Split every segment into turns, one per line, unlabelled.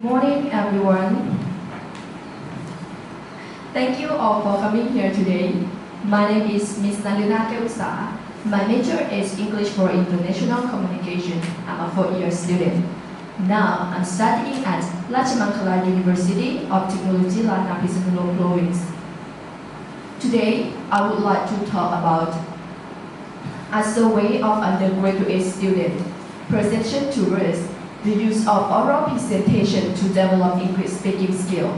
Morning, everyone. Thank you all for coming here today. My name is Miss RMUTL Phitsanulok. My major is English for International Communication. I'm a fourth-year student. Now, I'm studying at Rajamangala University of Technology, Phitsanulok province. Today, I would like to talk about a survey of undergraduate students, perception towards the use of oral presentation to develop English speaking skill.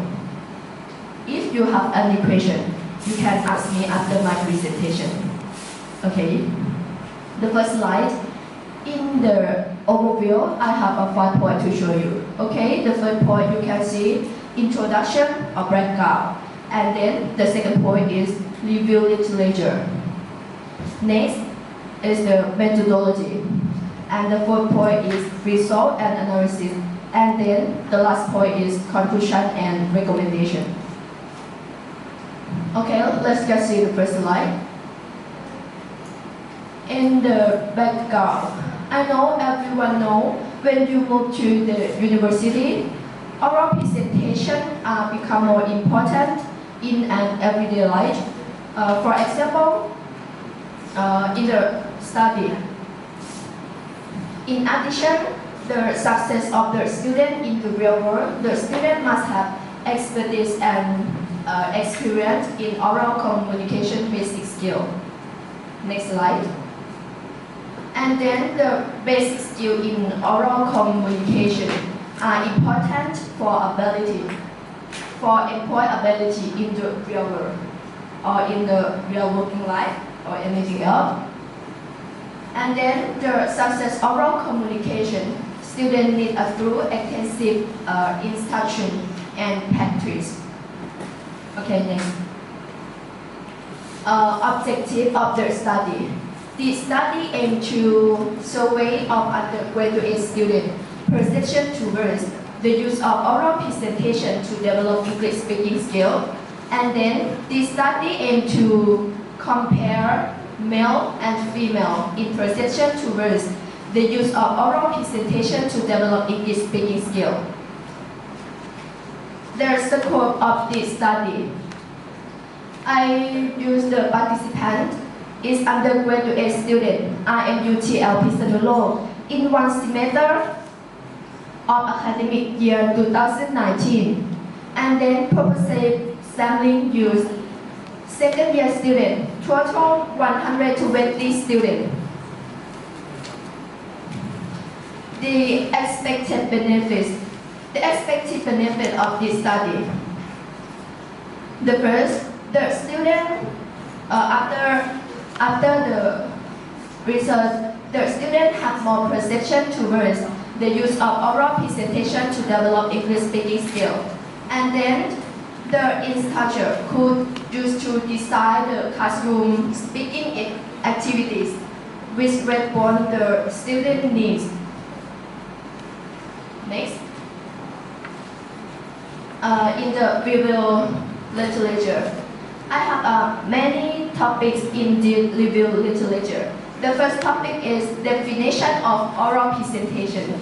If you have any question, you can ask me after my presentation. Okay. The first slide. In the overview, I have a 5 points to show you. Okay. The first point you can see introduction or background, and then the second point is review literature. Next is the methodology. And the fourth point is result and analysis. And then the last point is conclusion and recommendation. Okay, let's just see the first slide. In the background, I know everyone know when you move to the university, oral presentation become more important in an everyday life. For example, in the study. In addition, the success of the student in the real world, the student must have expertise and experience in oral communication basic skill. Next slide. And then the basic skill in oral communication are important for employability in the real world or in the real working life or anything else. And then the success oral communication, students need a thorough extensive instruction and practice. Okay, next. Objective of the study. The study aims to survey of undergraduate students' perception towards the use of oral presentation to develop English speaking skill. And then the study aims to compare male and female in perception towards the use of oral presentation to develop English speaking skill. The scope of this study. I use the participant is undergraduate student RMUTL Phitsanulok in one semester of academic year 2019, and then purposive sampling used second year student, total 120 students. The expected benefit of this study. The first, the student, after the research, the student have more perception towards the use of oral presentation to develop English speaking skill. And then the instructor could use to design the classroom speaking activities which respond the student needs. Next. In the review literature, I have many topics in the review literature. The first topic is definition of oral presentation.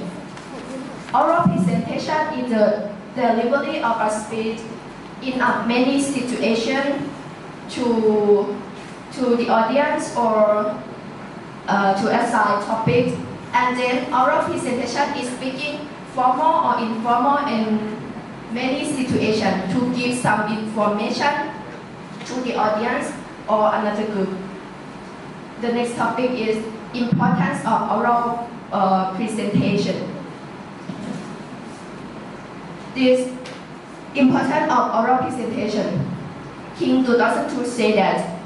Oral presentation is the delivery of a speech in many situations to the audience or to assign topics. And then oral presentation is speaking formal or informal in many situations to give some information to the audience or another group. The next topic is importance of oral presentation. This importance of oral presentation. King 2002 said that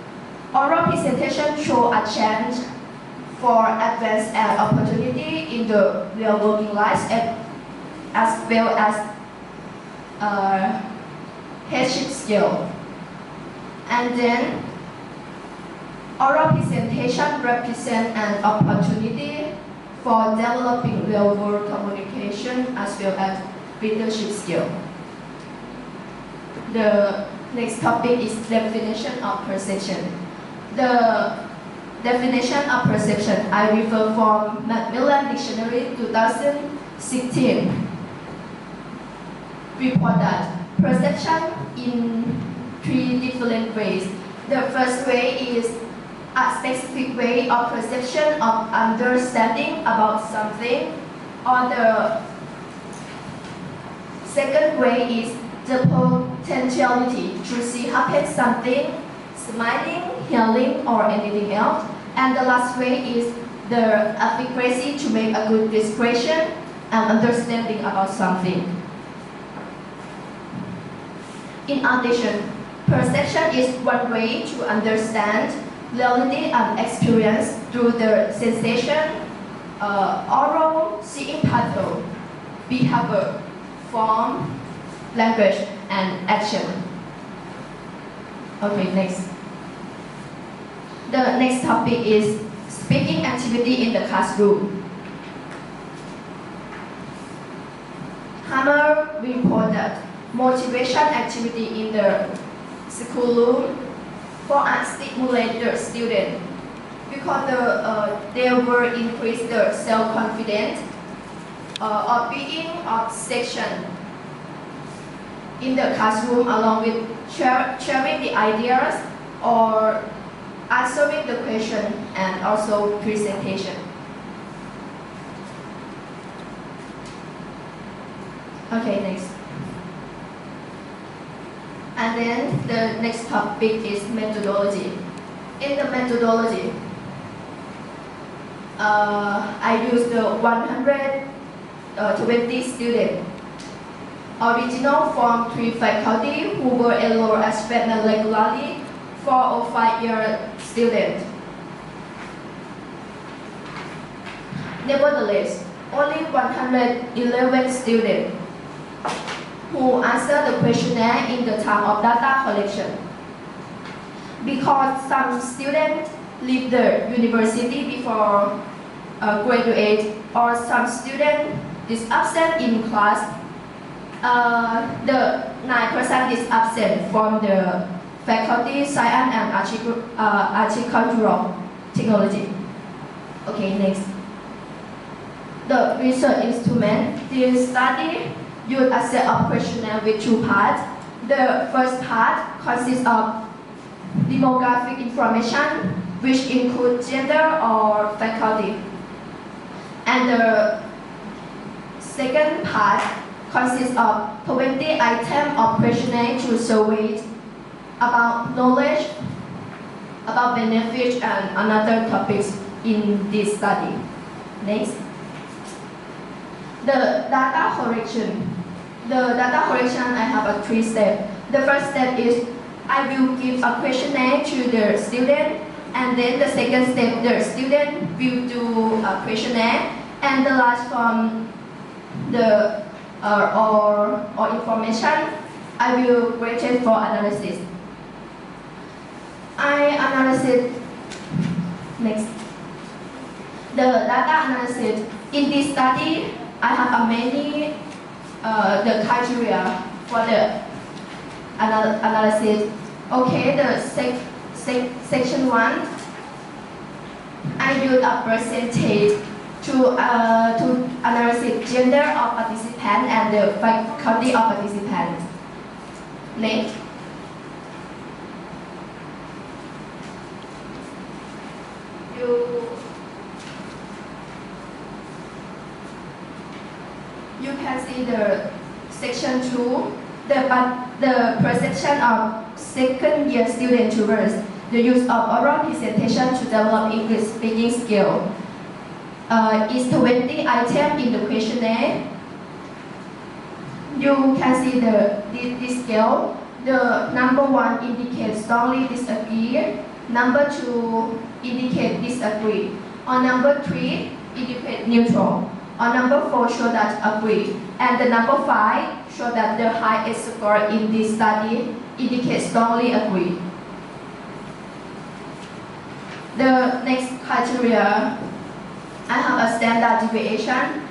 oral presentation show a chance for advance and opportunity in the real working life as well as headship skill. And then oral presentation represents an opportunity for developing real world communication as well as leadership skill. The next topic is definition of perception. The definition of perception I refer from Macmillan Dictionary 2016. report that perception in 3 different ways. The first way is a specific way of perception of understanding about something, or the second way is the potentiality to see happen something, smiling, hearing, or anything else. And the last way is the efficacy to make a good description and understanding about something. In addition, perception is one way to understand reality and experience through the sensation, oral, seeing pattern, behavior, form, language, and action. Okay, next. The next topic is speaking activity in the classroom. Hammer reported motivation activity in the schoolroom for a stimulate the student because they will increase their self-confidence of being of section in the classroom, along with sharing the ideas or answering the question and also presentation. Okay, next. And then the next topic is methodology. In the methodology, I use the 120 students. Original from 3 faculty who were enrolled as partner regularly, 4 or 5-year students. Nevertheless, only 111 students who answered the questionnaire in the time of data collection. Because some students leave the university before graduate, or some students is absent in class, the 9% is absent from the faculty, science and agricultural technology. Okay, next. The research instrument. This study used a set of questionnaire with 2 parts. The first part consists of demographic information, which include gender or faculty. And the second part consists of 20 items of questionnaire to survey about knowledge, about benefits, and another topics in this study. Next. The data collection. The data collection, I have a 3 steps. The first step is I will give a questionnaire to the student, and then the second step, the student will do a questionnaire, and the last from the or information, I will grade it for analysis. I analyze it. Next. The data analysis. In this study, I have many the criteria for the analysis. Okay, the section 1, I use a percentage to analyze gender of participant and the faculty of participant. Next. You can see the section 2, the perception of second-year student towards the use of oral presentation to develop English speaking skill. Is 20 items in the questionnaire. You can see this scale. The number 1 indicates strongly disagree. Number 2 indicates disagree. Or number 3 indicates neutral. Or number 4 show that agree. And the number 5 show that the highest score in this study indicates strongly agree. The next criteria, I have a standard deviation.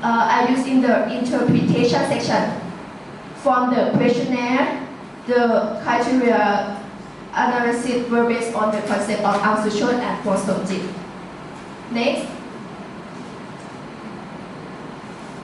I use in the interpretation section. From the questionnaire, the criteria analysis were based on the concept of assumption and false logic. Next.